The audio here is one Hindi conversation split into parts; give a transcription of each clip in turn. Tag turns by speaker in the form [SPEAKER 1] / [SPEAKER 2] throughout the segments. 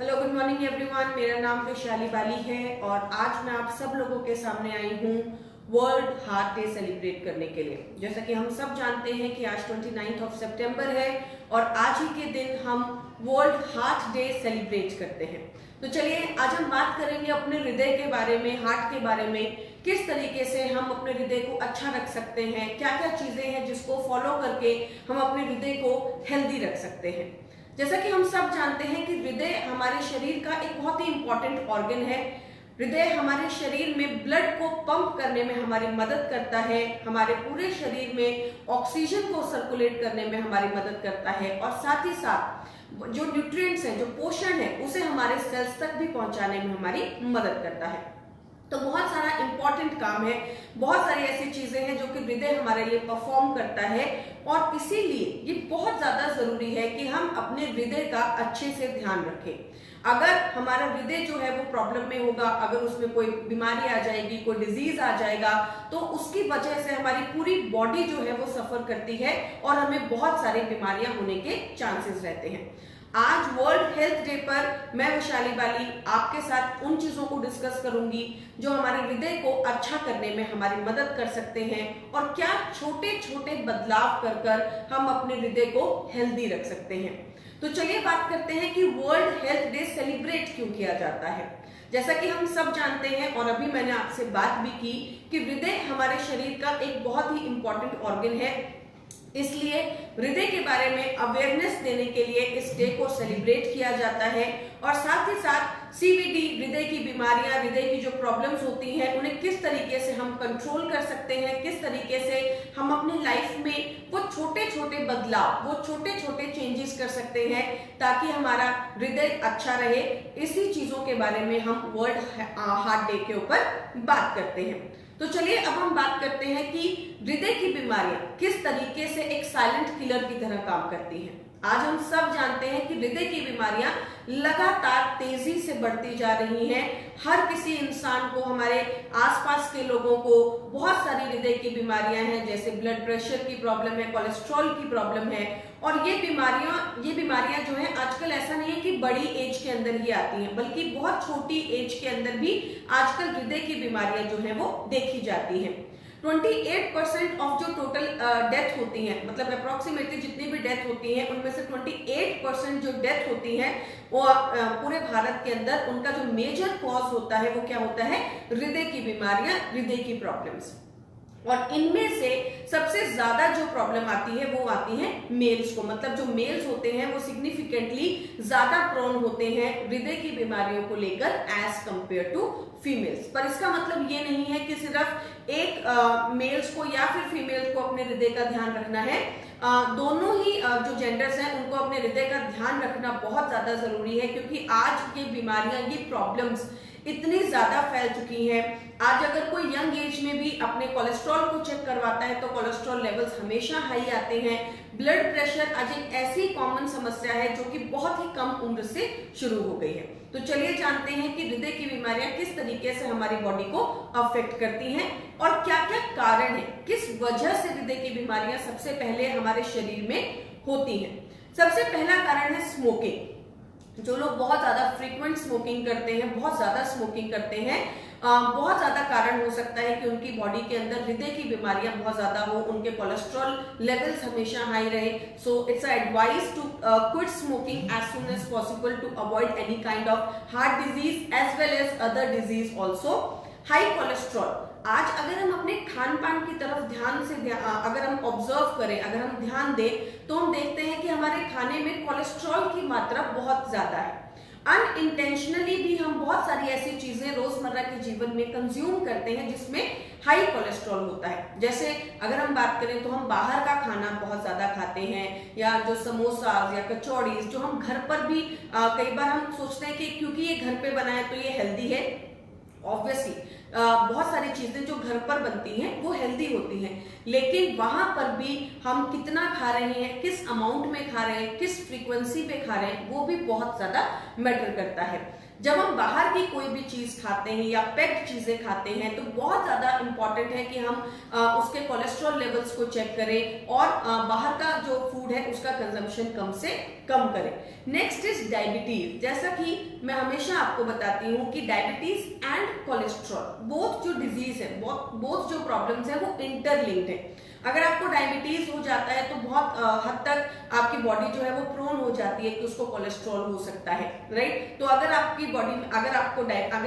[SPEAKER 1] Hello, good morning everyone. मेरा नाम वैशाली बाली है और आज मैं आप सब लोगों के सामने आई हूँ वर्ल्ड हार्ट डे सेलिब्रेट करने के लिए। जैसा कि हम सब जानते हैं कि आज 29 सितंबर है और आज ही के दिन हम वर्ल्ड हार्ट डे सेलिब्रेट करते हैं। तो चलिए आज हम बात करेंगे अपने हृदय के बारे में, हार्ट के बारे में, किस तरीके से हम अपने हृदय को अच्छा रख सकते हैं, क्या क्या चीजें हैं जिसको फॉलो करके हम अपने हृदय को हेल्दी रख सकते हैं। जैसा कि हम सब जानते हैं कि हृदय हमारे शरीर का एक बहुत ही इंपॉर्टेंट ऑर्गन है। हृदय हमारे शरीर में ब्लड को पंप करने में हमारी मदद करता है, हमारे पूरे शरीर में ऑक्सीजन को सर्कुलेट करने में हमारी मदद करता है और साथ ही साथ जो न्यूट्रिएंट्स हैं, जो पोषण है, उसे हमारे सेल्स तक भी पहुंचाने में हमारी मदद करता है। तो बहुत सारा इंपॉर्टेंट काम है, बहुत सारी ऐसी चीजें हैं जो कि हृदय हमारे लिए परफॉर्म करता है और इसीलिए ये बहुत ज्यादा जरूरी है कि हम अपने हृदय का अच्छे से ध्यान रखें। अगर हमारा हृदय जो है वो प्रॉब्लम में होगा, अगर उसमें कोई बीमारी आ जाएगी, कोई डिजीज आ जाएगा, तो उसकी वजह से हमारी पूरी बॉडी जो है वो सफर करती है और हमें बहुत सारी बीमारियां होने के चांसेस रहते हैं। आज वर्ल्ड हेल्थ डे पर मैं वैशाली बाली आपके साथ उन चीजों को डिस्कस करूंगी जो हमारे हृदय को अच्छा करने में हमारी मदद कर सकते हैं और क्या छोटे छोटे बदलाव कर कर हम अपने हृदय को हेल्दी रख सकते हैं। तो चलिए बात करते हैं कि वर्ल्ड हेल्थ डे सेलिब्रेट क्यों किया जाता है। जैसा कि हम सब जानते हैं और अभी मैंने आपसे बात भी की कि हृदय हमारे शरीर का एक बहुत ही इंपॉर्टेंट ऑर्गन है, इसलिए हृदय के बारे में अवेयरनेस देने के लिए इस डे को सेलिब्रेट किया जाता है और साथ ही साथ सीवीडी, हृदय की बीमारियां, हृदय की जो प्रॉब्लम्स होती हैं उन्हें किस तरीके से हम कंट्रोल कर सकते हैं, किस तरीके से हम अपनी लाइफ में वो छोटे छोटे बदलाव, वो छोटे छोटे चेंजेस कर सकते हैं ताकि हमारा हृदय अच्छा रहे। इसी चीजों के बारे में हम वर्ल्ड हार्ट डे के ऊपर बात करते हैं। तो चलिए अब हम बात करते हैं कि हृदय की बीमारियां किस तरीके से एक साइलेंट किलर की तरह काम करती हैं। आज हम सब जानते हैं कि हृदय की बीमारियां लगातार तेजी से बढ़ती जा रही हैं। हर किसी इंसान को, हमारे आसपास के लोगों को बहुत सारी हृदय की बीमारियां हैं, जैसे ब्लड प्रेशर की प्रॉब्लम है, कोलेस्ट्रॉल की प्रॉब्लम है और ये बीमारियां जो है आजकल ऐसा नहीं है कि बड़ी एज के अंदर ही आती हैं, बल्कि बहुत छोटी एज के अंदर भी आजकल हृदय की बीमारियां जो है वो देखी जाती हैं। 28% ऑफ जो टोटल डेथ होती हैं, मतलब अप्रोक्सीमेटली जितनी भी डेथ होती हैं उनमें से 28% जो डेथ होती हैं वो पूरे भारत के अंदर, उनका जो मेजर कॉज होता है वो क्या होता है? हृदय की बीमारियां, हृदय की प्रॉब्लम्स। और इनमें से सबसे ज्यादा जो प्रॉब्लम आती है वो आती है मेल्स को, मतलब जो मेल्स होते हैं वो सिग्निफिकेंटली ज्यादा प्रोन होते हैं हृदय की बीमारियों को लेकर एज कंपेयर टू फीमेल्स। पर इसका मतलब ये नहीं है कि सिर्फ एक मेल्स को या फिर फीमेल्स को अपने हृदय का ध्यान रखना है। दोनों ही जो जेंडर्स हैं उनको अपने हृदय का ध्यान रखना बहुत ज्यादा जरूरी है, क्योंकि आज ये बीमारियां, ये प्रॉब्लम्स इतनी ज्यादा फैल चुकी हैं। आज अगर कोई यंग एज में भी अपने कोलेस्ट्रॉल को चेक करवाता है तो कोलेस्ट्रॉल लेवल्स हमेशा हाई आते हैं। ब्लड प्रेशर आज एक ऐसी कॉमन समस्या है जो कि बहुत ही कम उम्र से शुरू हो गई है। तो चलिए जानते हैं कि हृदय की बीमारियां किस तरीके से हमारी बॉडी को अफेक्ट करती हैं और क्या क्या कारण है, किस वजह से हृदय की बीमारियां सबसे पहले हमारे शरीर में होती हैं। सबसे पहला कारण है स्मोकिंग। जो लोग बहुत ज्यादा फ्रीक्वेंट स्मोकिंग करते हैं, बहुत ज्यादा स्मोकिंग करते हैं, बहुत ज्यादा कारण हो सकता है कि उनकी बॉडी के अंदर हृदय की बीमारियां बहुत ज्यादा हो, उनके कोलेस्ट्रॉल लेवल्स हमेशा हाई रहे। So it's advise to quit smoking as soon as possible to avoid any kind of heart disease as well as other disease also. High cholesterol, आज अगर हम अपने खान पान की तरफ अगर हम ऑब्जर्व करें, अगर हम ध्यान दें तो हम देखते हैं कि हमारे खाने में कोलेस्ट्रॉल की मात्रा बहुत ज्यादा है। अनइंटेंशनली भी हम बहुत सारी ऐसी चीजें रोजमर्रा के जीवन में कंज्यूम करते हैं जिसमें हाई कोलेस्ट्रॉल होता है। जैसे अगर हम बात करें तो हम बाहर का खाना बहुत ज्यादा खाते हैं, या जो समोसा या कचौड़ी जो हम घर पर भी कई बार हम सोचते हैं कि क्योंकि ये घर पे बना है तो ये हेल्दी है। ऑब्वियसली बहुत सारी चीजें जो घर पर बनती हैं वो हेल्दी होती हैं, लेकिन वहां पर भी हम कितना खा रहे हैं, किस अमाउंट में खा रहे हैं, किस फ्रीक्वेंसी पे खा रहे हैं, वो भी बहुत ज्यादा मैटर करता है। जब हम बाहर की कोई भी चीज खाते हैं या पैक्ड चीजें खाते हैं तो बहुत ज्यादा इंपॉर्टेंट है कि हम उसके कोलेस्ट्रॉल लेवल्स को चेक करें और बाहर का जो फूड है उसका कंजम्पशन कम से कम करें। Next is diabetes. जैसा कि मैं हमेशा आपको बताती हूँ कि डायबिटीज एंड कोलेस्ट्रॉल बोथ जो डिजीज है, बोथ जो प्रॉब्लम्स है वो इंटरलिंक्ड है। अगर आपको डायबिटीज हो जाता है तो बहुत हद तक आपकी बॉडी जो है वो प्रोन हो जाती है कि उसको कोलेस्ट्रॉल हो सकता है, राइट। तो अगर आपकी बॉडी में अगर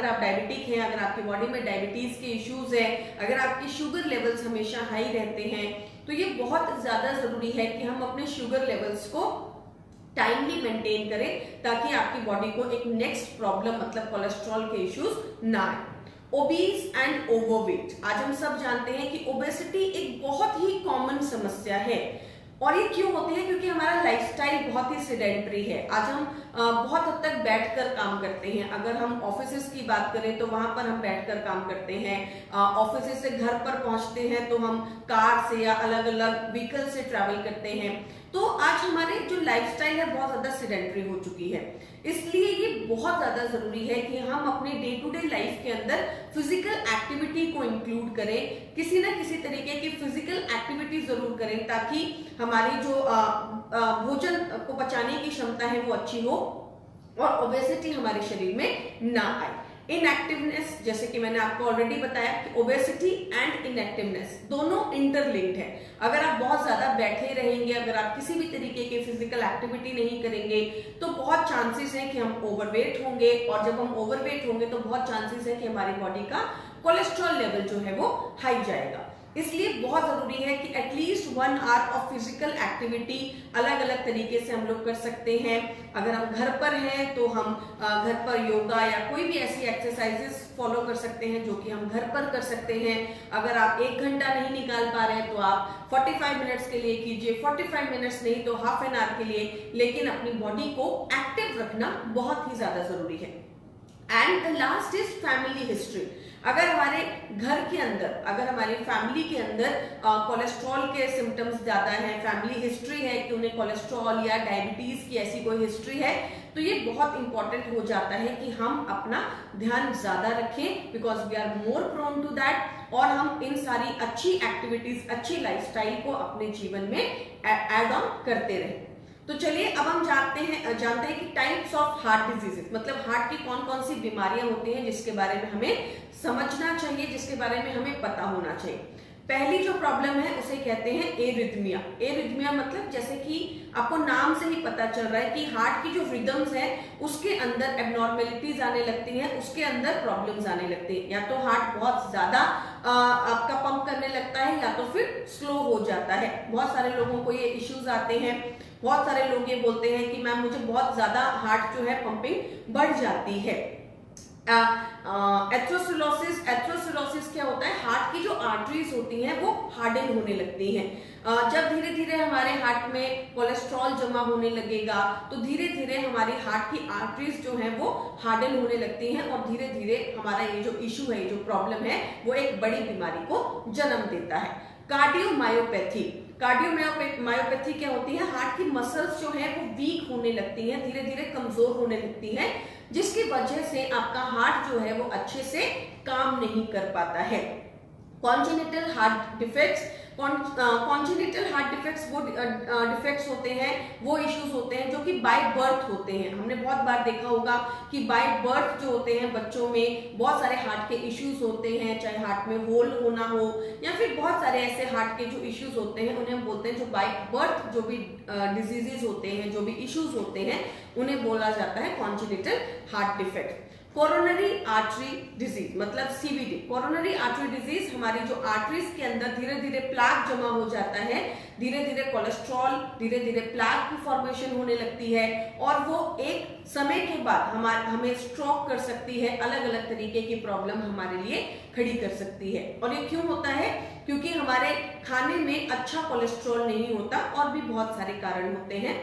[SPEAKER 1] आप डायबिटिक हैं, अगर आपकी बॉडी में डायबिटीज के इश्यूज हैं, अगर आपकी शुगर लेवल्स हमेशा हाई रहते हैं, तो ये बहुत ज्यादा जरूरी है कि हम अपने शुगर लेवल्स को टाइमली मेंटेन करें ताकि आपकी बॉडी को एक नेक्स्ट प्रॉब्लम मतलब कोलेस्ट्रॉल के इश्यूज ना आए। Obese and overweight. आज हम सब जानते हैं कि ओबेसिटी एक बहुत ही कॉमन समस्या है। और ये क्यों होती है? क्योंकि हमारा लाइफस्टाइल बहुत ही सेडेंटरी है। आज हम बहुत हद तक बैठकर काम करते हैं। अगर हम ऑफिसेस की बात करें तो वहां पर हम बैठकर काम करते हैं। ऑफिस से घर पर पहुंचते हैं तो हम कार से या अलग अलग व्हीकल से ट्रैवल करते हैं। तो आज हमारे जो लाइफस्टाइल है बहुत ज्यादा सेडेंटरी हो चुकी है। इसलिए ये बहुत ज्यादा जरूरी है कि हम अपने डे टू डे लाइफ के अंदर फिजिकल एक्टिविटी को इंक्लूड करें, किसी ना किसी तरीके की फिजिकल एक्टिविटी जरूर करें ताकि हमारी जो भोजन को पचाने की क्षमता है वो अच्छी हो और ओबेसिटी हमारे शरीर में ना आए। इनएक्टिवनेस, जैसे कि मैंने आपको ऑलरेडी बताया कि ओबेसिटी एंड इनएक्टिवनेस दोनों इंटरलिंक्ड है। अगर आप बहुत ज्यादा बैठे रहेंगे, अगर आप किसी भी तरीके की फिजिकल एक्टिविटी नहीं करेंगे तो बहुत चांसेस है कि हम ओवरवेट होंगे, और जब हम ओवरवेट होंगे तो बहुत चांसेस है कि हमारी बॉडी का कोलेस्ट्रॉल लेवल जो है वो हाई जाएगा। इसलिए बहुत जरूरी है कि at least 1 hour of physical activity अलग अलग तरीके से हम लोग कर सकते हैं। अगर हम घर पर हैं तो हम घर पर योगा या कोई भी ऐसी एक्सरसाइजेस फॉलो कर सकते हैं जो कि हम घर पर कर सकते हैं। अगर आप 1 घंटा नहीं निकाल पा रहे हैं तो आप 45 मिनट्स के लिए कीजिए, 45 मिनट्स नहीं तो हाफ एन आवर के लिए, लेकिन अपनी बॉडी को एक्टिव रखना बहुत ही ज्यादा जरूरी है। And the last is family history. अगर हमारे घर के अंदर, अगर हमारी फैमिली के अंदर कोलेस्ट्रॉल के सिम्टम्स ज्यादा हैं, फैमिली हिस्ट्री है कि उन्हें कोलेस्ट्रॉल या डायबिटीज की ऐसी कोई हिस्ट्री है, तो ये बहुत इंपॉर्टेंट हो जाता है कि हम अपना ध्यान ज्यादा रखें, because we are more prone to that, और हम इन सारी अच्छी एक्टिविटीज, अच्छी लाइफस्टाइल को अपने जीवन में एड ऑन करते रहें। तो चलिए अब हम जानते हैं कि टाइप्स ऑफ हार्ट डिजीजेस, मतलब हार्ट की कौन कौन सी बीमारियां होती हैं जिसके बारे में हमें समझना चाहिए, जिसके बारे में हमें पता होना चाहिए। पहली जो प्रॉब्लम है उसे कहते हैं एरिथमिया। एरिथमिया मतलब जैसे कि आपको नाम से ही पता चल रहा है कि हार्ट की जो रिदम्स है उसके अंदर एबनॉर्मेलिटीज आने लगती हैं, उसके अंदर प्रॉब्लम्स आने लगती हैं। या तो हार्ट बहुत ज्यादा आपका पंप करने लगता है या तो फिर स्लो हो जाता है। बहुत सारे लोगों को ये इश्यूज आते हैं। बहुत सारे लोग ये बोलते हैं कि मैम मुझे बहुत ज्यादा हार्ट जो है पंपिंग बढ़ जाती है। एथ्रोस्क्लेरोसिस क्या होता है? हार्ट की जो आर्टरीज होती हैं वो हार्डन होने लगती हैं। जब धीरे धीरे हमारे हार्ट में कोलेस्ट्रॉल जमा होने लगेगा तो धीरे धीरे हमारी हार्ट की आर्टरीज जो हैं वो हार्डन होने लगती हैं और धीरे धीरे हमारा ये जो इशू है, ये जो प्रॉब्लम है, वो एक बड़ी बीमारी को जन्म देता है। कार्डियोमायोपैथी। कार्डियोमायोपैथी क्या होती है? हार्ट की मसल्स जो है वो वीक होने लगती हैं, धीरे धीरे कमजोर होने लगती हैं, जिसकी वजह से आपका हार्ट जो है वो अच्छे से काम नहीं कर पाता है। Congenital heart defects, congenital heart defects वो डिफेक्ट्स होते हैं, वो इश्यूज होते हैं जो कि बाय बर्थ होते हैं। हमने बहुत बार देखा होगा कि बाय बर्थ जो होते हैं बच्चों में बहुत सारे हार्ट के इश्यूज होते हैं, चाहे हार्ट में होल होना हो या फिर बहुत सारे ऐसे हार्ट के जो इश्यूज होते हैं उन्हें हम बोलते हैं, जो बाय बर्थ जो भी डिजीजेज होते हैं, जो भी इश्यूज होते हैं, उन्हें बोला जाता है congenital heart defect. Coronary artery disease मतलब सीवीडी। कोरोनरी आर्टरी डिजीज हमारी जो आर्टरीज के अंदर धीरे धीरे प्लाक जमा हो जाता है, धीरे धीरे कोलेस्ट्रॉल, धीरे धीरे प्लाक की फॉर्मेशन होने लगती है और वो एक समय के बाद हमें स्ट्रोक कर सकती है, अलग अलग तरीके की प्रॉब्लम हमारे लिए खड़ी कर सकती है। और ये क्यों होता है? क्योंकि हमारे खाने में अच्छा कोलेस्ट्रॉल नहीं होता और भी बहुत सारे कारण होते हैं।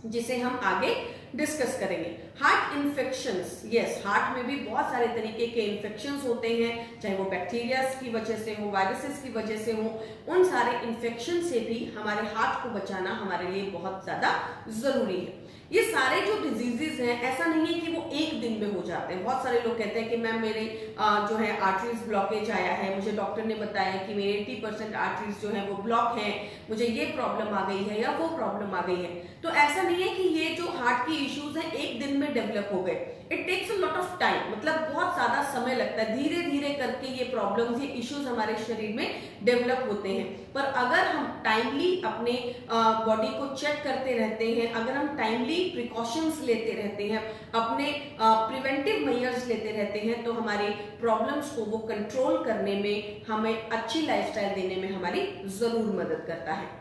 [SPEAKER 1] जिसे हम आगे डिस्कस करेंगे। हार्ट इन्फेक्शंस, यस, हार्ट में भी बहुत सारे तरीके के इन्फेक्शंस होते हैं, चाहे वो बैक्टीरिया की वजह से हो, वायरसेस की वजह से हो। उन सारे इन्फेक्शन से भी हमारे हार्ट को बचाना हमारे लिए बहुत ज्यादा जरूरी है। ये सारे जो डिजीजेस हैं, ऐसा नहीं है कि वो एक दिन में हो जाते हैं। बहुत सारे लोग कहते हैं कि मैम मेरे जो है आर्टरीज ब्लॉकेज आया है, मुझे डॉक्टर ने बताया कि मेरे 80% आर्टरीज जो है वो ब्लॉक हैं, मुझे ये प्रॉब्लम आ गई है या वो प्रॉब्लम आ गई है। तो ऐसा नहीं है कि ये जो हार्ट की इश्यूज हैं एक दिन में डेवलप हो गए। It takes a lot of time, मतलब बहुत ज्यादा समय लगता है, धीरे धीरे करके ये प्रॉब्लम्स, ये इश्यूज हमारे शरीर में डेवलप होते हैं। पर अगर हम टाइमली अपने बॉडी को चेक करते रहते हैं, अगर हम टाइमली प्रिकॉशंस लेते रहते हैं, अपने प्रिवेंटिव मेजर्स लेते रहते हैं, तो हमारी प्रॉब्लम्स को वो कंट्रोल करने में, हमें अच्छी लाइफस्टाइल देने में हमारी जरूर मदद करता है।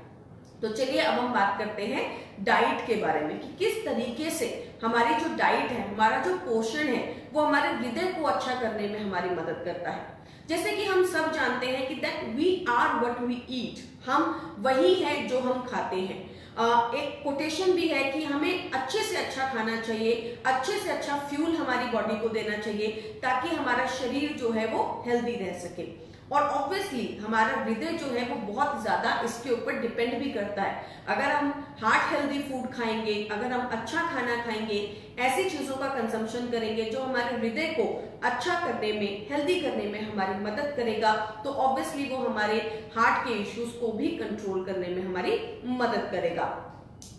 [SPEAKER 1] तो चलिए अब हम बात करते हैं डाइट के बारे में कि किस तरीके से हमारी जो डाइट है, हमारा जो पोषण है, वो हमारे हृदय को अच्छा करने में हमारी मदद करता है। जैसे कि हम सब जानते हैं कि that we are what we eat, हम वही है जो हम खाते हैं। एक कोटेशन भी है कि हमें अच्छे से अच्छा खाना चाहिए, अच्छे से अच्छा फ्यूल हमारी बॉडी को देना चाहिए, ताकि हमारा शरीर जो है वो हेल्दी रह सके। और ऑब्वियसली हमारा हृदय जो है वो बहुत ज्यादा इसके ऊपर डिपेंड भी करता है। अगर हम हार्ट हेल्दी फूड खाएंगे, अगर हम अच्छा खाना खाएंगे, ऐसी चीजों का कंजम्पशन करेंगे जो हमारे हृदय को अच्छा करने में, हेल्दी करने में हमारी मदद करेगा, तो ऑब्वियसली वो हमारे हार्ट के इश्यूज को भी कंट्रोल करने में हमारी मदद करेगा।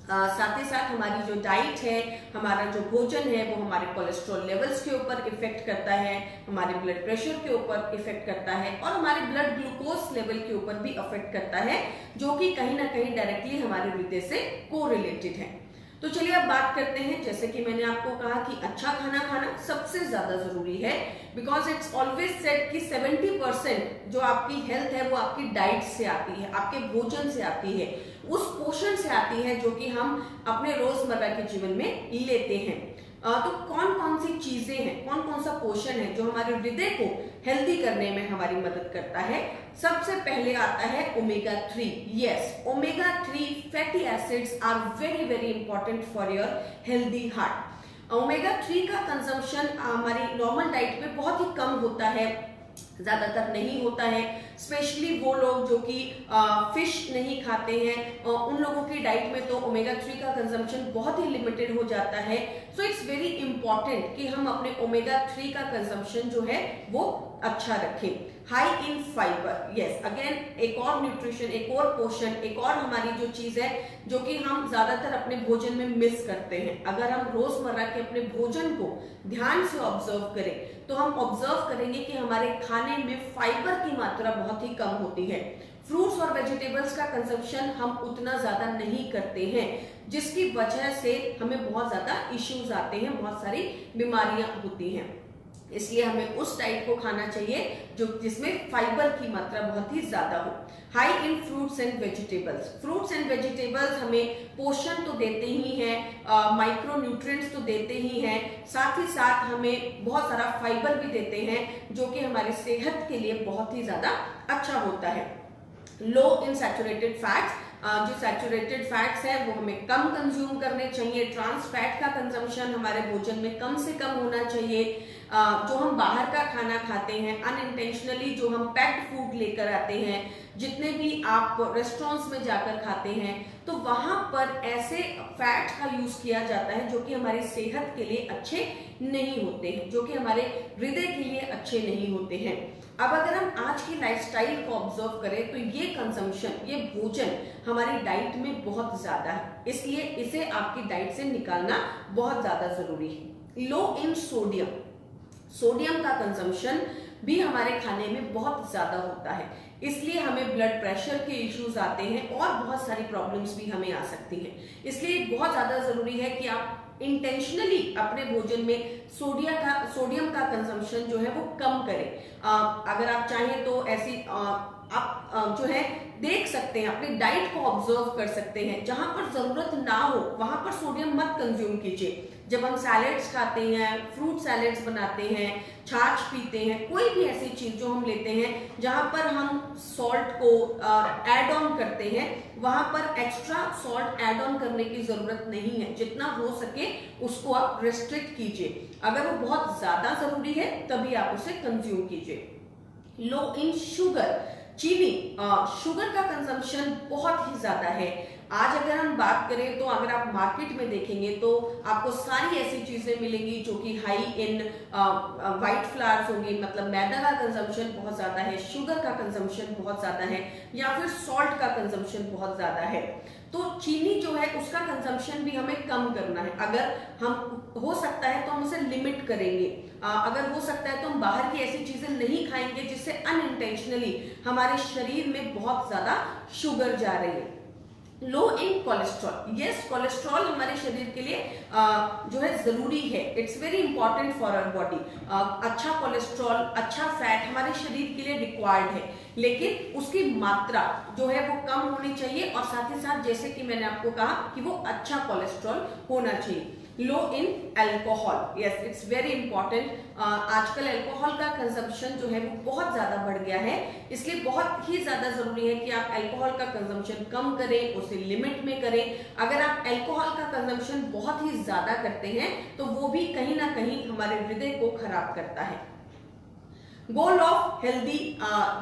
[SPEAKER 1] साथ ही साथ हमारी जो डाइट है, हमारा जो भोजन है, वो हमारे कोलेस्ट्रॉल लेवल्स के ऊपर इफेक्ट करता है, हमारे ब्लड प्रेशर के ऊपर इफेक्ट करता है, और हमारे ब्लड ग्लूकोज लेवल के ऊपर भी अफेक्ट करता है, जो कि कहीं ना कहीं डायरेक्टली हमारे हृदय से कोरिलेटेड है। तो चलिए अब बात करते हैं, जैसे कि मैंने आपको कहा कि अच्छा खाना खाना सबसे ज्यादा जरूरी है, बिकॉज इट्स ऑलवेज सेड कि 70% जो आपकी हेल्थ है वो आपकी डाइट से आती है, आपके भोजन से आती है, उस पोषण से आती है जो कि हम अपने रोजमर्रा के जीवन में लेते हैं। तो कौन कौन सी चीजें हैं, कौन कौन सा पोषण है जो हमारे हृदय को हेल्दी करने में हमारी मदद करता है? सबसे पहले आता है omega 3। Yes, omega 3 fatty acids are very very important for your healthy heart. Omega 3 का कंजम्पशन हमारी नॉर्मल डाइट में बहुत ही कम होता है, ज्यादातर नहीं होता है। स्पेशली वो लोग जो कि फिश नहीं खाते हैं, उन लोगों की डाइट में तो ओमेगा 3 का कंजम्पशन बहुत ही लिमिटेड हो जाता है। सो इट्स वेरी इंपॉर्टेंट कि हम अपने ओमेगा 3 का कंजम्पशन जो है वो अच्छा रखें। High in fibre, yes, again एक और न्यूट्रिशन, एक और पोषण, एक और हमारी जो चीज है जो कि हम ज्यादातर अपने भोजन में मिस करते हैं। अगर हम रोजमर्रा के अपने भोजन को ध्यान से ऑब्जर्व करें तो हम ऑब्जर्व करेंगे कि हमारे खाने में फाइबर की मात्रा बहुत ही कम होती है। फ्रूट्स और वेजिटेबल्स का कंजम्पशन हम उतना ज्यादा नहीं करते हैं, जिसकी वजह से हमें बहुत ज्यादा इश्यूज आते हैं, बहुत सारी बीमारियां होती हैं। इसलिए हमें उस डाइट को खाना चाहिए जो जिसमें फाइबर की मात्रा बहुत ही ज्यादा हो। High in fruits and vegetables, fruits and vegetables हमें पोषण तो देते ही हैं, माइक्रो न्यूट्रिएंट्स तो देते ही हैं, साथ ही साथ हमें बहुत सारा फाइबर भी देते हैं जो कि हमारी सेहत के लिए बहुत ही ज्यादा अच्छा होता है। लो इन सैचुरेटेड फैट्स, जो सैचुरेटेड फैट्स है वो हमें कम कंज्यूम करने चाहिए। ट्रांस फैट का कंजम्पशन हमारे भोजन में कम से कम होना चाहिए। जो हम बाहर का खाना खाते हैं अनइंटेंशनली, जो हम पैक्ड फूड लेकर आते हैं, जितने भी आप रेस्टोरेंट्स में जाकर खाते हैं, तो वहां पर ऐसे फैट का यूज किया जाता है जो कि हमारी सेहत के लिए अच्छे नहीं होते हैं, जो कि हमारे हृदय के लिए अच्छे नहीं होते हैं। अब अगर हम आज की लाइफस्टाइल को ऑब्जर्व करें तो ये कंजम्पशन, ये भोजन हमारी डाइट में बहुत ज्यादा है, इसलिए इसे आपकी डाइट से निकालना बहुत ज्यादा जरूरी है। लो इन सोडियम, सोडियम का कंजम्पशन भी हमारे खाने में बहुत ज्यादा होता है, इसलिए हमें ब्लड प्रेशर के इश्यूज आते हैं और बहुत सारी प्रॉब्लम्स भी हमें आ सकती हैं। इसलिए बहुत ज्यादा जरूरी है कि आप इंटेंशनली अपने भोजन में सोडियम का कंजम्पशन जो है वो कम करें। अगर आप चाहें तो ऐसी आप जो है देख सकते हैं, अपनी डाइट को ऑब्जर्व कर सकते हैं। जहां पर जरूरत ना हो वहां पर सोडियम मत कंज्यूम कीजिए। जब हम सैलेड्स खाते हैं, फ्रूट सैलेड्स बनाते हैं, छाछ पीते हैं, कोई भी ऐसी चीज जो हम लेते हैं जहां पर हम सॉल्ट को ऐड ऑन करते हैं, वहां पर एक्स्ट्रा सॉल्ट ऐड ऑन करने की जरूरत नहीं है। जितना हो सके उसको आप रेस्ट्रिक्ट कीजिए। अगर वो बहुत ज्यादा जरूरी है तभी आप उसे कंज्यूम कीजिए। लो इन शुगर, चीनी, शुगर का कंजम्पशन बहुत ही ज्यादा है। आज अगर हम बात करें तो अगर आप मार्केट में देखेंगे तो आपको सारी ऐसी चीजें मिलेंगी जो कि हाई इन व्हाइट फ्लावर्स होंगी, मतलब मैदा का कंजम्पशन बहुत ज्यादा है, शुगर का कंजम्पशन बहुत ज्यादा है, या फिर सॉल्ट का कंजम्पशन बहुत ज्यादा है। तो चीनी जो है उसका कंजम्पशन भी हमें कम करना है। अगर हम हो सकता है तो हम उसे लिमिट करेंगे। अगर हो सकता है तो हम बाहर की ऐसी चीजें नहीं खाएंगे जिससे अनइंटेंशनली हमारे शरीर में बहुत ज्यादा शुगर जा रही है। Low in cholesterol, yes cholesterol हमारे शरीर के लिए जो है जरूरी है। It's very important for our body. अच्छा कोलेस्ट्रॉल, अच्छा फैट हमारे शरीर के लिए रिक्वायर्ड है, लेकिन उसकी मात्रा जो है वो कम होनी चाहिए, और साथ ही साथ जैसे कि मैंने आपको कहा कि वो अच्छा कोलेस्ट्रॉल होना चाहिए। Low in alcohol, yes it's very important. आजकल अल्कोहल का कंजम्पशन जो है वो बहुत ज्यादा बढ़ गया है, इसलिए बहुत ही ज्यादा जरूरी है कि आप अल्कोहल का कंजम्पशन कम करें, उसे लिमिट में करें। अगर आप अल्कोहल का कंजम्पशन बहुत ही ज्यादा करते हैं तो वो भी कहीं ना कहीं हमारे हृदय को खराब करता है। गोल ऑफ हेल्दी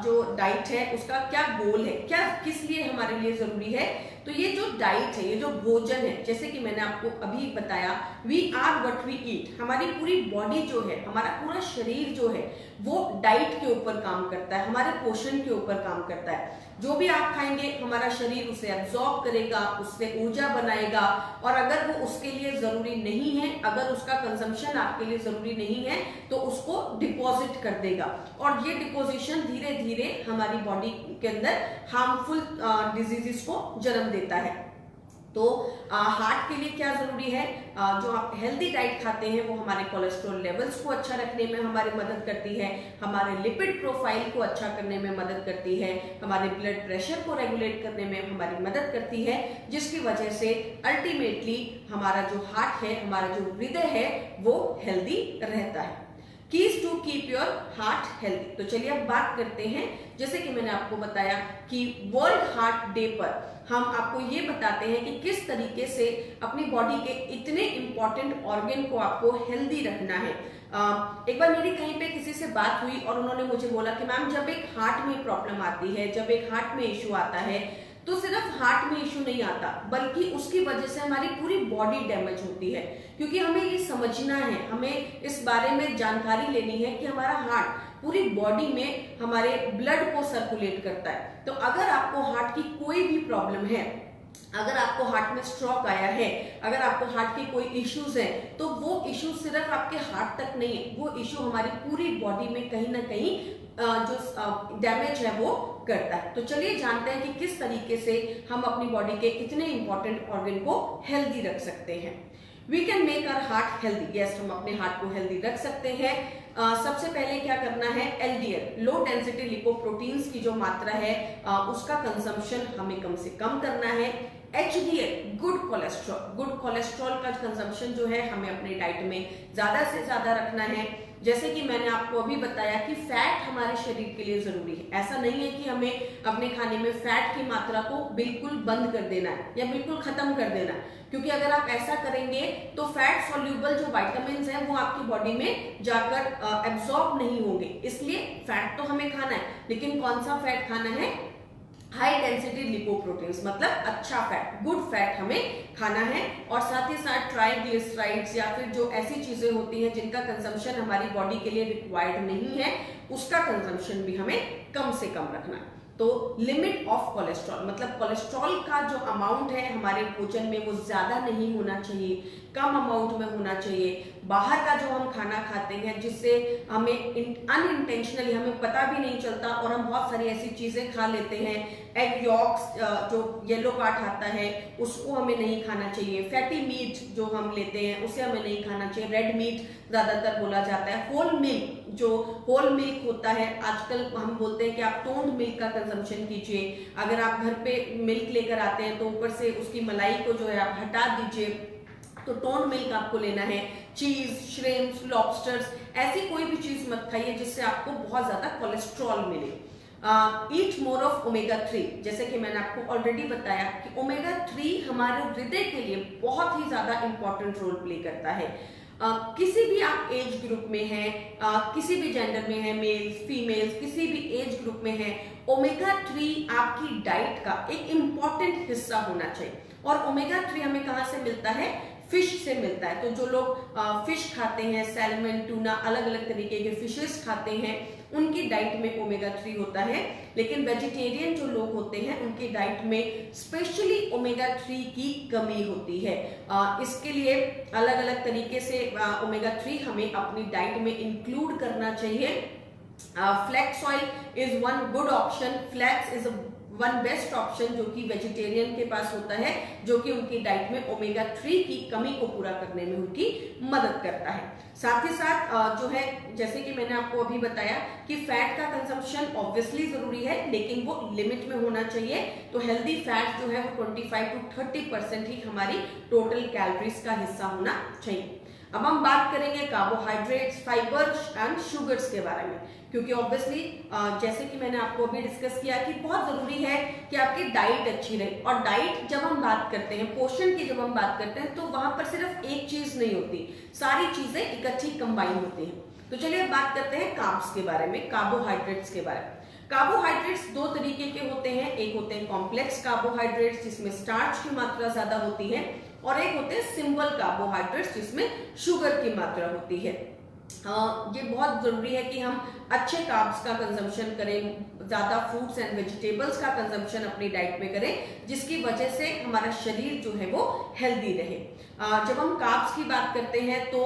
[SPEAKER 1] जो डाइट है उसका क्या गोल है, क्या किस लिए हमारे लिए जरूरी है? तो ये जो डाइट है, ये जो भोजन है, जैसे कि मैंने आपको अभी बताया, we are what we eat. हमारी पूरी बॉडी जो है, हमारा पूरा शरीर जो है वो डाइट के ऊपर काम करता है, हमारे पोषण के ऊपर काम करता है। जो भी आप खाएंगे हमारा शरीर उसे एब्जॉर्ब करेगा, उससे ऊर्जा बनाएगा, और अगर वो उसके लिए जरूरी नहीं है, अगर उसका कंजम्पशन आपके लिए जरूरी नहीं है तो उसको डिपॉजिट कर देगा, और ये डिपोजिशन धीरे धीरे हमारी बॉडी के अंदर हार्मफुल डिजीजेस को जन्म देता है। तो हार्ट के लिए क्या जरूरी है? जो आप हेल्दी डाइट खाते हैं वो हमारे कोलेस्ट्रॉल लेवल्स को अच्छा रखने में हमारी मदद करती है, हमारे लिपिड प्रोफाइल को अच्छा करने में मदद करती है, हमारे ब्लड प्रेशर को रेगुलेट करने में हमारी मदद करती है, जिसकी वजह से अल्टीमेटली हमारा जो हार्ट है, हमारा जो हृदय है वो हेल्दी रहता है। Keys to keep your heart healthy. तो चलिए अब बात करते हैं, जैसे कि मैंने आपको बताया कि वर्ल्ड हार्ट डे पर हम आपको ये बताते हैं कि किस तरीके से अपनी बॉडी के इतने इंपॉर्टेंट ऑर्गन को आपको हेल्दी रखना है। एक बार मेरी कहीं पे किसी से बात हुई और उन्होंने मुझे बोला कि मैम जब एक हार्ट में प्रॉब्लम आती है, जब एक हार्ट में इश्यू आता है, तो सिर्फ हार्ट में इश्यू नहीं आता बल्कि उसकी वजह से हमारी पूरी बॉडी डैमेज होती है। क्योंकि हमें ये समझना है, हमें इस बारे में जानकारी लेनी है कि हमारा हार्ट पूरी बॉडी में हमारे ब्लड को सर्कुलेट करता है। तो अगर आपको हार्ट की कोई भी प्रॉब्लम है, अगर आपको हार्ट में स्ट्रोक आया है, अगर आपको हार्ट की कोई इश्यूज है, तो वो इश्यू सिर्फ आपके हार्ट तक नहीं है, वो इश्यू हमारी पूरी बॉडी में कहीं ना कहीं जो डैमेज है वो करता है। तो चलिए जानते हैं कि किस तरीके से हम अपनी बॉडी के इतने इंपॉर्टेंट ऑर्गन को हेल्दी रख सकते हैं। We can make our heart healthy, yes हम अपने हार्ट को हेल्दी रख सकते हैं। सबसे पहले क्या करना है? एलडीएल, लो डेंसिटी लिपोप्रोटीन्स की जो मात्रा है उसका कंजम्पशन हमें कम से कम करना है। एचडीएल, गुड कोलेस्ट्रॉल का कंजम्पशन जो है हमें अपनी डाइट में ज्यादा से ज्यादा रखना है। जैसे कि मैंने आपको अभी बताया कि फैट हमारे शरीर के लिए जरूरी है। ऐसा नहीं है कि हमें अपने खाने में फैट की मात्रा को बिल्कुल बंद कर देना है या बिल्कुल खत्म कर देना है, क्योंकि अगर आप ऐसा करेंगे तो फैट सॉल्यूबल जो विटामिन्स हैं वो आपकी बॉडी में जाकर एब्जॉर्ब नहीं होंगे। इसलिए फैट तो हमें खाना है, लेकिन कौन सा फैट खाना है? हाई डेंसिटी लिपोप्रोटीन्स, मतलब अच्छा फैट, गुड फैट हमें खाना है। और साथ ही साथ ट्राइग्लिसराइड्स या फिर जो ऐसी चीजें होती हैं जिनका कंजम्पशन हमारी बॉडी के लिए रिक्वायर्ड नहीं है, उसका कंजम्पशन भी हमें कम से कम रखना है। तो लिमिट ऑफ कोलेस्ट्रॉल, मतलब कोलेस्ट्रॉल का जो अमाउंट है हमारे भोजन में वो ज्यादा नहीं होना चाहिए। कम अमाउंट में होना चाहिए। बाहर का जो हम खाना खाते हैं जिससे हमें अनइंटेंशनली हमें पता भी नहीं चलता और हम बहुत सारी ऐसी चीजें खा लेते हैं। एग यॉक्स जो येलो पार्ट आता है उसको हमें नहीं खाना चाहिए। फैटी मीट जो हम लेते हैं उसे हमें नहीं खाना चाहिए। रेड मीट ज्यादातर बोला जाता है। होल मिल्क जो होल मिल्क होता है, आजकल हम बोलते हैं कि आप टोन्ड मिल्क का कंजम्पशन कीजिए। अगर आप घर पे मिल्क लेकर आते हैं तो ऊपर से उसकी मलाई को जो है आप हटा दीजिए, तो टोन्ड मिल्क आपको लेना है। चीज, श्रिम्प्स, लॉबस्टर्स, ऐसी कोई भी चीज मत खाइए जिससे आपको बहुत ज्यादा कोलेस्ट्रॉल मिले। ईट मोर ऑफ ओमेगा 3, जैसे कि मैंने आपको ऑलरेडी बताया कि ओमेगा 3 हमारे हृदय के लिए बहुत ही ज्यादा इंपॉर्टेंट रोल प्ले करता है। किसी भी आप एज ग्रुप में हैं, किसी भी जेंडर में है, मेल्स, फीमेल्स, किसी भी एज ग्रुप में है, ओमेगा 3 आपकी डाइट का एक इंपॉर्टेंट हिस्सा होना चाहिए। और ओमेगा 3 हमें कहाँ से मिलता है? फिश से मिलता है। तो जो लोग फिश खाते हैं, सैल्मन, टूना, अलग अलग तरीके के फिशेस खाते हैं, उनकी डाइट में ओमेगा 3 होता है। लेकिन वेजिटेरियन जो लोग होते हैं उनकी डाइट में स्पेशली ओमेगा 3 की कमी होती है। इसके लिए अलग अलग तरीके से ओमेगा 3 हमें अपनी डाइट में इंक्लूड करना चाहिए। Flax oil is one good option. Flax is one best option जो कि वेजिटेरियन के पास होता है, जो कि उनकी डाइट में ओमेगा 3 की कमी को पूरा करने में उनकी मदद करता है। साथ ही साथ जो है, जैसे कि मैंने आपको अभी बताया कि फैट का कंजम्पशन ऑब्वियसली जरूरी है, लेकिन वो लिमिट में होना चाहिए। तो हेल्दी फैट जो है वो 25 to 30% ही हमारी टोटल कैलोरीज का हिस्सा होना चाहिए। अब हम बात करेंगे कार्बोहाइड्रेट्स, फाइबर्स एंड शुगर्स के बारे में, क्योंकि ऑब्वियसली जैसे कि मैंने आपको अभी डिस्कस किया कि बहुत जरूरी है कि आपकी डाइट अच्छी रहे। और डाइट जब हम बात करते हैं, पोषण की जब हम बात करते हैं, तो वहां पर सिर्फ एक चीज नहीं होती, सारी चीजें इकट्ठी कंबाइन होती हैं। तो चलिए अब बात करते हैं कार्ब्स के बारे में, कार्बोहाइड्रेट्स के बारे में। कार्बोहाइड्रेट्स दो तरीके के होते हैं। एक होते हैं कॉम्प्लेक्स कार्बोहाइड्रेट्स जिसमें स्टार्च की मात्रा ज्यादा होती है, और एक होते हैं सिंपल कार्बोहाइड्रेट्स जिसमें शुगर की मात्रा होती है। ये बहुत जरूरी है कि हम अच्छे कार्ब्स का कंजम्पशन करें, ज्यादा फ्रूट्स एंड वेजिटेबल्स का कंजम्पशन अपनी डाइट में करें, जिसकी वजह से हमारा शरीर जो है वो हेल्दी रहे। जब हम कार्ब्स की बात करते हैं तो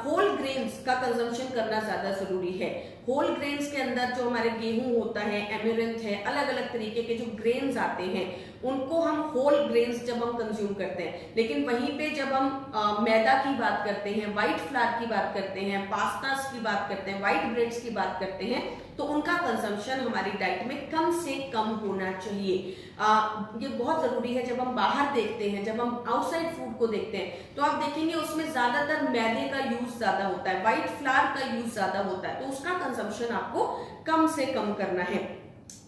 [SPEAKER 1] होल ग्रेन्स का कंजम्पशन करना ज्यादा जरूरी है। होल ग्रेन्स के अंदर जो हमारे गेहूं होता है, एमेरंथ है, अलग अलग तरीके के जो ग्रेन्स आते हैं उनको हम होल ग्रेन्स जब हम कंज्यूम करते हैं। लेकिन वहीं पे जब हम मैदा की बात करते हैं, व्हाइट फ्लावर की बात करते हैं, पास्तास की बात करते हैं, व्हाइट ब्रेड्स की बात करते हैं, तो उनका कंजम्पशन हमारी डाइट में कम से कम होना चाहिए। ये बहुत जरूरी है। जब हम बाहर देखते हैं, जब हम आउटसाइड फूड को देखते हैं, तो आप देखेंगे उसमें ज्यादातर मैदे का यूज ज्यादा होता है, व्हाइट फ्लावर का यूज ज्यादा होता है, तो उसका कंजम्पशन आपको कम से कम करना है।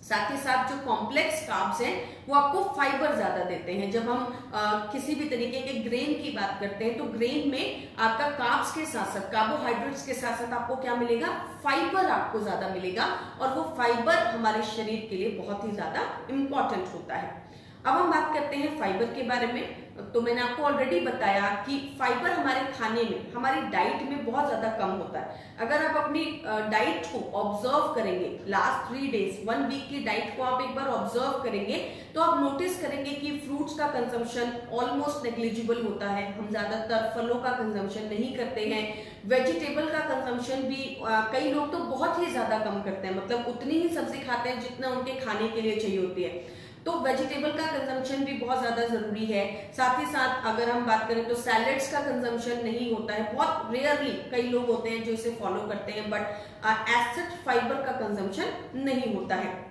[SPEAKER 1] साथ ही साथ जो कॉम्प्लेक्स कार्ब्स हैं वो आपको फाइबर ज्यादा देते हैं। जब हम किसी भी तरीके के ग्रेन की बात करते हैं तो ग्रेन में आपका कार्ब्स के साथ साथ, कार्बोहाइड्रेट्स के साथ साथ आपको क्या मिलेगा? फाइबर आपको ज्यादा मिलेगा, और वो फाइबर हमारे शरीर के लिए बहुत ही ज्यादा इंपॉर्टेंट होता है। अब हम बात करते हैं फाइबर के बारे में। तो मैंने आपको ऑलरेडी बताया कि फाइबर हमारे खाने में, हमारी डाइट में बहुत ज्यादा कम होता है। अगर आप अपनी डाइट को ऑब्जर्व करेंगे, लास्ट 3 डेज, 1 वीक की डाइट को आप एक बार ऑब्जर्व करेंगे, तो आप नोटिस करेंगे कि फ्रूट्स का कंजम्पशन ऑलमोस्ट नेग्लिजिबल होता है। हम ज्यादातर फलों का कंजम्पशन नहीं करते हैं। वेजिटेबल का कंजम्पशन भी कई लोग तो बहुत ही ज्यादा कम करते हैं, मतलब उतनी ही सब्जी खाते हैं जितना उनके खाने के लिए चाहिए होती है। तो वेजिटेबल का कंजम्पशन भी बहुत ज्यादा जरूरी है। साथ ही साथ अगर हम बात करें तो सैलेड्स का कंजम्पशन नहीं होता है, बहुत रेयरली कई लोग होते हैं जो इसे फॉलो करते हैं, बट एज सच फाइबर का कंजम्पशन नहीं होता है।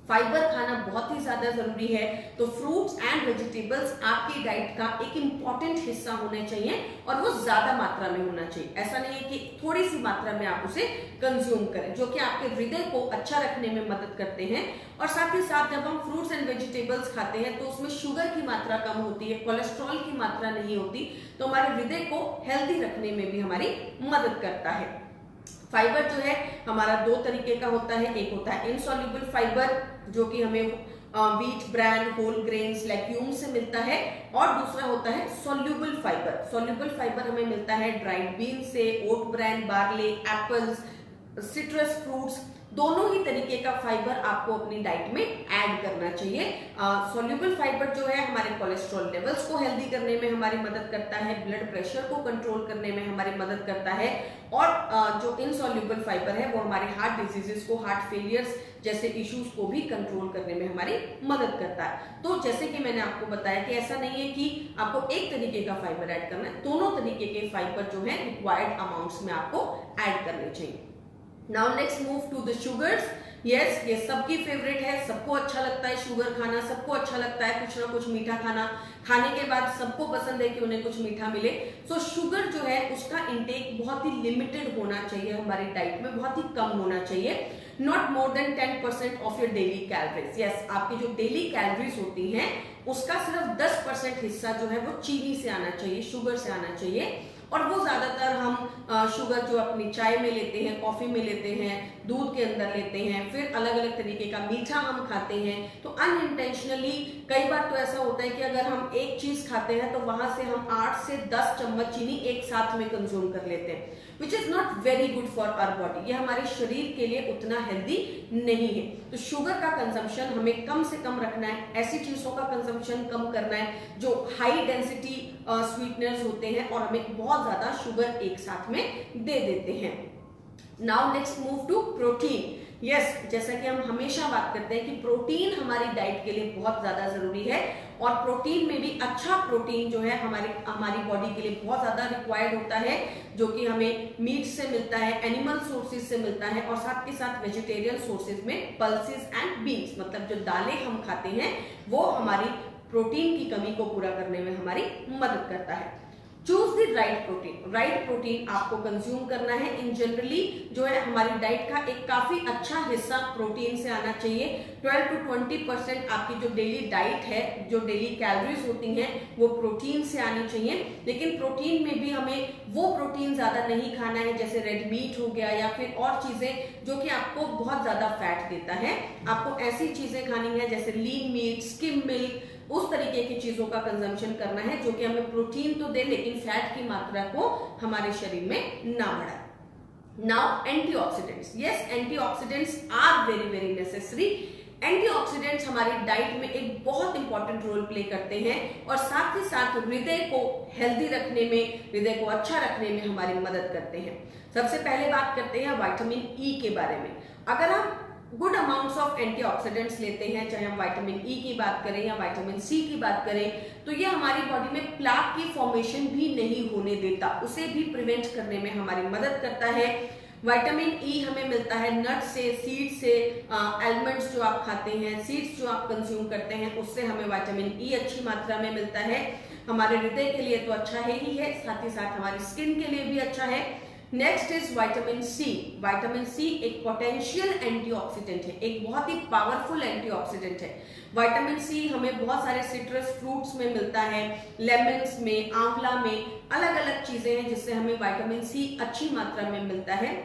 [SPEAKER 1] फाइबर खाना बहुत ही ज्यादा जरूरी है। तो फ्रूट्स एंड वेजिटेबल्स आपकी डाइट का एक इंपॉर्टेंट हिस्सा होने चाहिए, और वो ज्यादा मात्रा में होना चाहिए। ऐसा नहीं है कि थोड़ी सी मात्रा में आप उसे कंज्यूम करें, जो कि आपके हृदय को अच्छा रखने में मदद करते हैं। और साथ ही साथ जब हम फ्रूट्स एंड वेजिटेबल्स खाते हैं तो उसमें शुगर की मात्रा कम होती है, कोलेस्ट्रॉल की मात्रा नहीं होती, तो हमारे हृदय को हेल्दी रखने में भी हमारी मदद करता है। फाइबर जो है हमारा 2 तरीके का होता है। एक होता है इनसॉल्युबल फाइबर, जो कि हमें wheat, bran, whole grains, legume से मिलता है, और दूसरा होता है सॉल्युबल फाइबर। सॉल्युबल फाइबर हमें मिलता है ड्राइड बीन से, oat bran, barley, apples, citrus fruits, दोनों ही तरीके का फाइबर आपको अपनी डाइट में ऐड करना चाहिए। सॉल्युबल फाइबर जो है हमारे कोलेस्ट्रॉल लेवल्स को हेल्दी करने में हमारी मदद करता है, ब्लड प्रेशर को कंट्रोल करने में हमारी मदद करता है, और जो इनसॉल्युबल फाइबर है वो हमारे हार्ट डिजीजेस को, हार्ट फेलियर्स जैसे इश्यूज को भी कंट्रोल करने में हमारी मदद करता है। तो जैसे कि मैंने आपको बताया कि ऐसा नहीं है कि आपको एक तरीके का फाइबर ऐड करना है, दोनों तरीके के फाइबर जो है रिक्वायर्ड अमाउंट्स में आपको ऐड करने चाहिए। Now next move to the sugars. Yes, ये सबकी फेवरेट है, सबको अच्छा लगता है शुगर खाना, सबको अच्छा लगता है कुछ ना कुछ मीठा खाना। खाने के बाद सबको पसंद है कि उन्हें कुछ मीठा मिले। सो शुगर जो है उसका इंटेक बहुत ही लिमिटेड होना चाहिए हमारी डाइट में, बहुत ही कम होना चाहिए। Not more than 10% of your daily calories. Yes, आपकी जो डेली कैलोरीज होती हैं उसका सिर्फ 10% हिस्सा जो है वो चीनी से आना चाहिए, शुगर से आना चाहिए। और वो ज्यादातर हम शुगर जो अपनी चाय में लेते हैं, कॉफी में लेते हैं, दूध के अंदर लेते हैं, फिर अलग अलग तरीके का मीठा हम खाते हैं। तो अनइंटेंशनली कई बार तो ऐसा होता है कि अगर हम एक चीज खाते हैं तो वहां से हम 8 से 10 चम्मच चीनी एक साथ में कंज्यूम कर लेते हैं, which is not very good for our body. ये हमारे शरीर के लिए उतना हेल्दी नहीं है। तो शुगर का कंजम्पशन हमें कम से कम रखना है, ऐसी चीजों का कंजम्पशन कम करना है जो हाई डेंसिटी स्वीटनर्स होते हैं और हमें बहुत ज्यादा शुगर एक साथ में दे देते हैं। Now next move to protein. Yes, जैसा कि हम हमेशा बात करते हैं कि प्रोटीन हमारी डाइट के लिए बहुत ज्यादा जरूरी है, और प्रोटीन में भी अच्छा प्रोटीन जो है हमारी बॉडी के लिए बहुत ज्यादा रिक्वायर्ड होता है, जो कि हमें मीट से मिलता है, एनिमल सोर्सेज से मिलता है, और साथ के साथ वेजिटेरियन सोर्सेज में पल्सेस एंड बीन्स, मतलब जो दालें हम खाते हैं वो हमारी प्रोटीन की कमी को पूरा करने में हमारी मदद करता है। Choose the right protein. Right protein आपको कंज्यूम करना है। इन जनरली जो है हमारी डाइट का एक काफी अच्छा हिस्सा प्रोटीन से आना चाहिए। 12 to 20% आपकी जो डेली डाइट है, जो डेली कैलोरीज होती हैं वो प्रोटीन से आनी चाहिए। लेकिन प्रोटीन में भी हमें वो प्रोटीन ज्यादा नहीं खाना है जैसे रेड मीट हो गया या फिर और चीजें जो कि आपको बहुत ज्यादा फैट देता है। आपको ऐसी चीजें खानी है जैसे लीन मीट, स्किम मिल्क, उस तरीके की चीजों का कंजम्पशन करना है जो कि हमें प्रोटीन तो दे लेकिन फैट की मात्रा को हमारे शरीर में ना बढ़ाए। Now antioxidants. Yes, antioxidants are very very necessary. Antioxidants हमारी डाइट में एक बहुत इंपॉर्टेंट रोल प्ले करते हैं और साथ ही साथ हृदय को हेल्दी रखने में, हृदय को अच्छा रखने में हमारी मदद करते हैं। सबसे पहले बात करते हैं विटामिन ई के बारे में। अगर हम गुड अमाउंट्स ऑफ एंटीऑक्सीडेंट्स लेते हैं, चाहे हम विटामिन ई की बात करें या विटामिन सी की बात करें, तो ये हमारी बॉडी में प्लाक की फॉर्मेशन भी नहीं होने देता, उसे भी प्रिवेंट करने में हमारी मदद करता है। विटामिन ई हमें मिलता है नट से, सीड से, आलमंड्स जो आप खाते हैं, सीड्स जो आप कंज्यूम करते हैं, उससे हमें विटामिन ई अच्छी मात्रा में मिलता है। हमारे हृदय के लिए तो अच्छा ही है, साथ ही साथ हमारी स्किन के लिए भी अच्छा है। Next is vitamin C. Vitamin C एक पोटेंशियल एंटीऑक्सीडेंट है, एक बहुत ही पावरफुल एंटीऑक्सीडेंट है। विटामिन सी हमें बहुत सारे सिट्रस फ्रूट्स में मिलता है, लेमन्स में, आंवला में, अलग अलग चीजें हैं जिससे हमें विटामिन सी अच्छी मात्रा में मिलता है।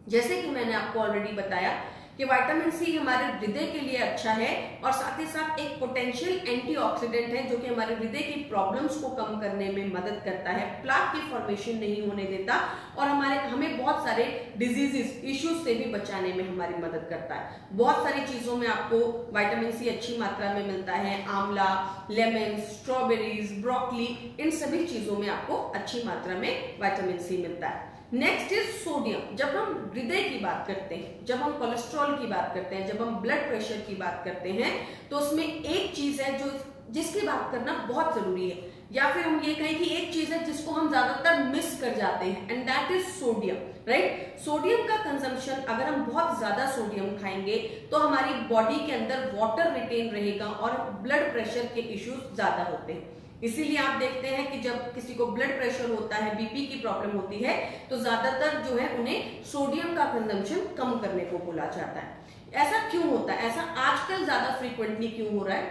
[SPEAKER 1] जैसे कि मैंने आपको ऑलरेडी बताया कि विटामिन सी हमारे हृदय के लिए अच्छा है और साथ ही साथ एक पोटेंशियल एंटीऑक्सीडेंट है जो कि हमारे हृदय की प्रॉब्लम्स को कम करने में मदद करता है, प्लाक की फॉर्मेशन नहीं होने देता और हमें बहुत सारे डिजीजेस, इश्यूज से भी बचाने में हमारी मदद करता है। बहुत सारी चीजों में आपको विटामिन सी अच्छी मात्रा में मिलता है, आंवला, लेमन, स्ट्रॉबेरीज, ब्रोकली, इन सभी चीजों में आपको अच्छी मात्रा में विटामिन सी मिलता है। Next is sodium. जब हम हृदय की बात करते हैं, जब हम कोलेस्ट्रॉल की बात करते हैं, जब हम ब्लड प्रेशर की बात करते हैं, तो उसमें एक चीज है जिसकी बात करना बहुत जरूरी है, या फिर हम ये कहें कि एक चीज है जिसको हम ज्यादातर मिस कर जाते हैं, and that is sodium. Right, sodium का कंजम्पशन, अगर हम बहुत ज्यादा सोडियम खाएंगे तो हमारी बॉडी के अंदर वाटर रिटेन रहेगा और ब्लड प्रेशर के इश्यूज ज्यादा होते हैं। इसीलिए आप देखते हैं कि जब किसी को ब्लड प्रेशर होता है, बीपी की प्रॉब्लम होती है, तो ज्यादातर जो है उन्हें सोडियम का कंजम्पशन कम करने को बोला जाता है। ऐसा क्यों होता है? ऐसा आजकल ज्यादा फ्रीक्वेंटली क्यों हो रहा है?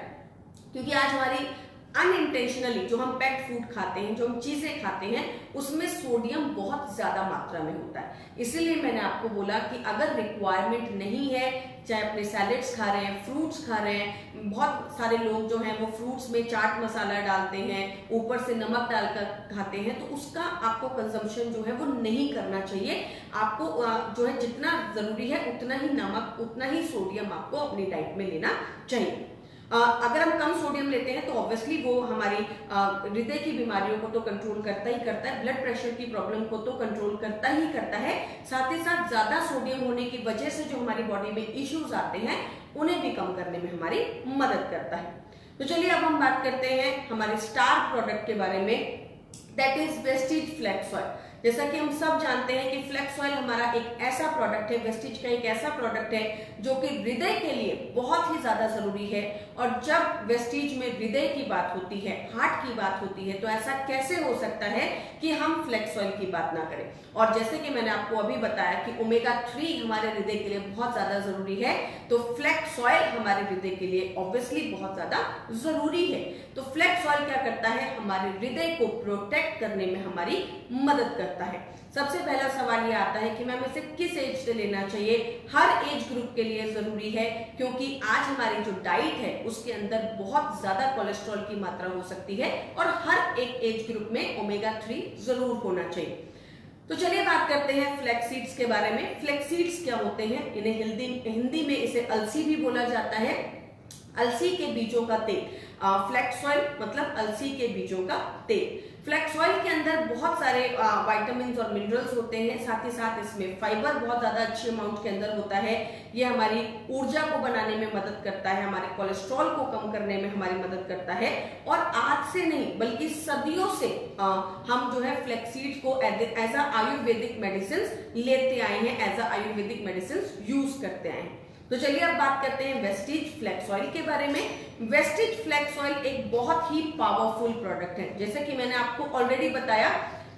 [SPEAKER 1] क्योंकि आज हमारी अनइंटेंशनली जो हम पैक्ड फूड खाते हैं, जो हम चीजें खाते हैं, उसमें सोडियम बहुत ज्यादा मात्रा में होता है। इसीलिए मैंने आपको बोला कि अगर रिक्वायरमेंट नहीं है, चाहे अपने सैलेड्स खा रहे हैं, फ्रूट्स खा रहे हैं, बहुत सारे लोग जो हैं वो फ्रूट्स में चाट मसाला डालते हैं, ऊपर से नमक डालकर खाते हैं, तो उसका आपको कंजम्पशन जो है वो नहीं करना चाहिए। आपको जो है जितना जरूरी है उतना ही नमक, उतना ही सोडियम आपको अपनी डाइट में लेना चाहिए। अगर हम कम सोडियम लेते हैं तो ऑब्वियसली वो हमारी हृदय की बीमारियों को तो कंट्रोल करता ही करता है, ब्लड प्रेशर की प्रॉब्लम को तो कंट्रोल करता ही करता है, साथ ही साथ ज्यादा सोडियम होने की वजह से जो हमारी बॉडी में इश्यूज आते हैं उन्हें भी कम करने में हमारी मदद करता है। तो चलिए अब हम बात करते हैं हमारे स्टार प्रोडक्ट के बारे में, that is Vestige flax oil. जैसा कि हम सब जानते हैं कि फ्लैक्स ऑयल हमारा एक ऐसा प्रोडक्ट है, वेस्टीज का एक ऐसा प्रोडक्ट है जो कि हृदय के लिए बहुत ही ज्यादा जरूरी है। और जब वेस्टीज में हृदय की बात होती है, हार्ट की बात होती है, तो ऐसा कैसे हो सकता है कि हम फ्लैक्स ऑयल की बात ना करें। और जैसे कि मैंने आपको अभी बताया कि ओमेगा 3 हमारे हृदय के लिए बहुत ज्यादा जरूरी है, तो फ्लैक्स ऑयल हमारे हृदय के लिए ऑब्वियसली बहुत ज्यादा जरूरी है। तो फ्लैक्स ऑयल क्या करता है, हमारे हृदय को प्रोटेक्ट करने में हमारी मदद करता है। सबसे पहला सवाल ये आता है कि मैम इसे किस एज से लेना चाहिए। हर एज ग्रुप के लिए जरूरी है, क्योंकि आज हमारी जो डाइट है उसके अंदर बहुत ज्यादा कोलेस्ट्रॉल की मात्रा हो सकती है और हर एक एज ग्रुप में ओमेगा 3 जरूर होना चाहिए। तो चलिए बात करते हैं फ्लैक्स सीड्स के बारे में। फ्लैक्स सीड्स क्या होते हैं, इन्हें हिंदी में इसे अलसी भी बोला जाता है। अलसी के बीजों का तेल, फ्लैक्स ऑयल मतलब अलसी के बीजों का तेल। फ्लैक्स ऑयल के अंदर बहुत सारे विटामिन और मिनरल्स होते हैं, साथ ही साथ इसमें फाइबर बहुत ज्यादा अच्छे अमाउंट के अंदर होता है। ये हमारी ऊर्जा को बनाने में मदद करता है, हमारे कोलेस्ट्रॉल को कम करने में हमारी मदद करता है। और आज से नहीं बल्कि सदियों से हम जो है फ्लैक्स सीड्स को एज अ आयुर्वेदिक मेडिसिन लेते आए हैं, as a Ayurvedic medicine use करते आए हैं। तो चलिए अब बात करते हैं वेस्टीज फ्लैक्स ऑयल के बारे में। वेस्टीज फ्लैक्स ऑयल एक बहुत ही पावरफुल प्रोडक्ट है। जैसे कि मैंने आपको ऑलरेडी बताया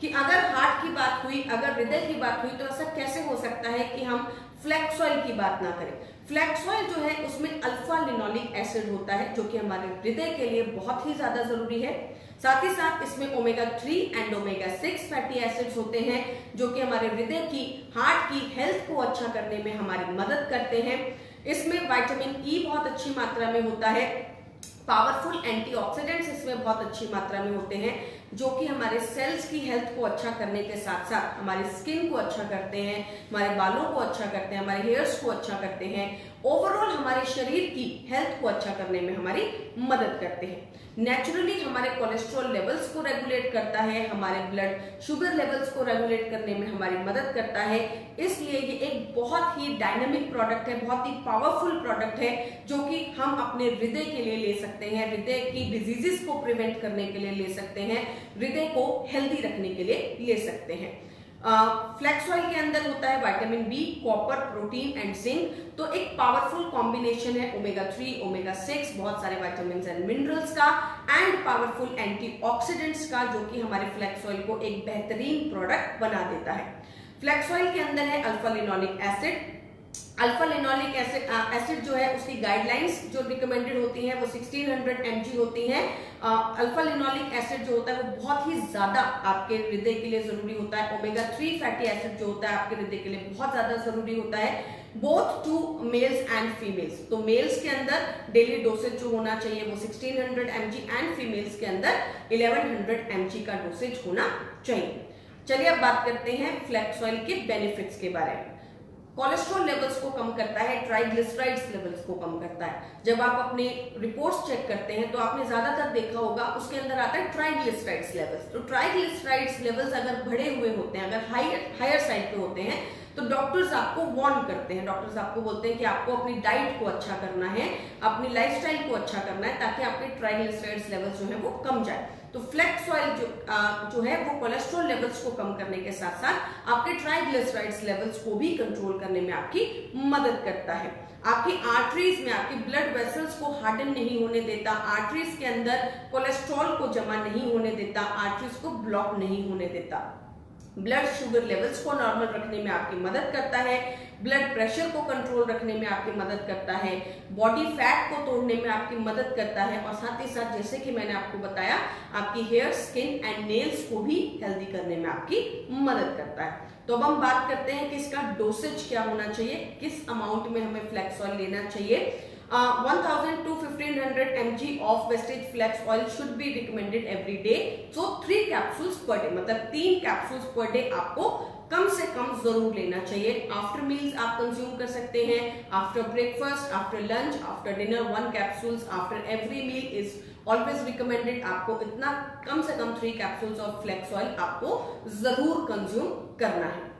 [SPEAKER 1] कि अगर हार्ट की बात हुई, अगर हृदय की बात हुई, तो ऐसा कैसे हो सकता है कि हम फ्लैक्स ऑयल की बात ना करें। फ्लैक्स ऑयल जो है उसमें अल्फा लिनोलिक एसिड होता है, जो कि हमारे हृदय के लिए बहुत ही ज्यादा जरूरी है। साथ ही साथ इसमें omega 3 and omega 6 fatty acids होते हैं, जो कि हमारे हृदय की, हार्ट की हेल्थ को अच्छा करने में हमारी मदद करते हैं। इसमें विटामिन ई बहुत अच्छी मात्रा में होता है। पावरफुल एंटीऑक्सीडेंट्स इसमें बहुत अच्छी मात्रा में होते हैं, जो कि हमारे सेल्स की हेल्थ को अच्छा करने के साथ साथ हमारी स्किन को अच्छा करते हैं, हमारे बालों को अच्छा करते हैं, हमारे हेयर्स को अच्छा करते हैं, ओवरऑल हमारे शरीर की हेल्थ को अच्छा करने में हमारी मदद करते हैं। नेचुरली हमारे कोलेस्ट्रॉल लेवल्स को रेगुलेट करता है, हमारे ब्लड शुगर लेवल्स को रेगुलेट करने में हमारी मदद करता है। इसलिए ये एक बहुत ही डायनामिक प्रोडक्ट है, बहुत ही पावरफुल प्रोडक्ट है, जो कि हम अपने हृदय के लिए ले सकते हैं, हृदय की डिजीजेस को प्रिवेंट करने के लिए ले सकते हैं, हृदय को हेल्दी रखने के लिए ले सकते हैं। फ्लैक्स ऑयल के अंदर होता है vitamin B, copper, protein and zinc. तो एक पावरफुल कॉम्बिनेशन है ओमेगा 3, ओमेगा 6, बहुत सारे विटामिन एंड मिनरल्स का, एंड पावरफुल एंटीऑक्सीडेंट्स का, जो कि हमारे फ्लैक्स ऑयल को एक बेहतरीन प्रोडक्ट बना देता है। फ्लैक्स ऑयल के अंदर है alpha linoleic acid. Alpha linoleic acid जो है उसकी गाइडलाइंस जो रिकमेंडेड होती हैं वो 1600 mg होती हैं। अल्फा लिनोलिक एसिड जो होता है वो बहुत ही ज्यादा आपके हृदय के लिए जरूरी होता है। ओमेगा 3 फैटी एसिड जो होता है आपके हृदय के लिए बहुत ज्यादा जरूरी होता है, both to males and females. तो मेल्स के अंदर डेली डोसेज जो होना चाहिए वो 1600 mg एंड फीमेल्स के अंदर 1100 mg का डोसेज होना चाहिए। चलिए अब बात करते हैं फ्लैक्स ऑयल के बेनिफिट्स के बारे में। कोलेस्ट्रॉल लेवल्स को कम करता है, ट्राइग्लिसराइड्स लेवल्स को कम करता है। जब आप अपने रिपोर्ट्स चेक करते हैं तो आपने ज्यादातर देखा होगा उसके अंदर आता है ट्राइग्लिसराइड्स लेवल्स। तो ट्राइग्लिसराइड्स लेवल्स अगर बढ़े हुए होते हैं, अगर हायर साइड पे होते हैं, तो डॉक्टर्स आपको वार्न करते हैं, डॉक्टर्स आपको बोलते हैं कि आपको अपनी डाइट को अच्छा करना है, अपनी लाइफस्टाइल को अच्छा करना है, ताकि आपके ट्राइग्लिसराइड्स लेवल्स जो है वो कम जाए। तो फ्लैक्स ऑयल जो है वो कोलेस्ट्रॉल लेवल्स को कम करने के साथ साथ आपके ट्राइग्लिसराइड्स लेवल्स को भी कंट्रोल करने में आपकी मदद करता है। आपकी आर्टरीज में, आपकी ब्लड वेसल्स को हार्डन नहीं होने देता, आर्टरीज के अंदर कोलेस्ट्रॉल को जमा नहीं होने देता, आर्टरीज को ब्लॉक नहीं होने देता। ब्लड शुगर लेवल्स को नॉर्मल रखने में आपकी मदद करता है, ब्लड प्रेशर को कंट्रोल रखने में आपकी मदद करता है, बॉडी फैट को तोड़ने में आपकी मदद करता है और साथ ही साथ जैसे कि मैंने आपको बताया आपकी हेयर, स्किन एंड नेल्स को भी हेल्दी करने में आपकी मदद करता है। तो अब हम बात करते हैं कि इसका डोसेज क्या होना चाहिए, किस अमाउंट में हमें फ्लैक्स ऑयल लेना चाहिए। 1000 to 1500 mg of Vestige flax oil should be recommended every day. So 3 capsules per day, मतलब 3 कैप्सूल्स पर डे आपको कम से कम जरूर लेना चाहिए। आफ्टर मील्स आप कंज्यूम कर सकते हैं, after breakfast, after lunch, after dinner 1 capsules, after every meal is always recommended. आपको इतना कम से कम 3 कैप्सूल्स ऑफ फ्लैक्स ऑयल आपको जरूर कंज्यूम करना है।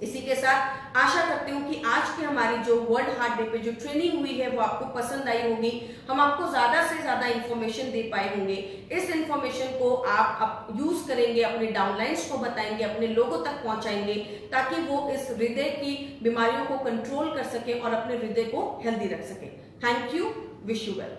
[SPEAKER 1] इसी के साथ आशा करती हूँ कि आज की हमारी जो वर्ल्ड हार्ट डे पे जो ट्रेनिंग हुई है वो आपको पसंद आई होगी। हम आपको ज्यादा से ज्यादा इंफॉर्मेशन दे पाए होंगे। इस इंफॉर्मेशन को आप यूज करेंगे, अपने डाउनलाइंस को बताएंगे, अपने लोगों तक पहुंचाएंगे ताकि वो इस हृदय की बीमारियों को कंट्रोल कर सके और अपने हृदय को हेल्दी रख सके। Thank you, wish you well.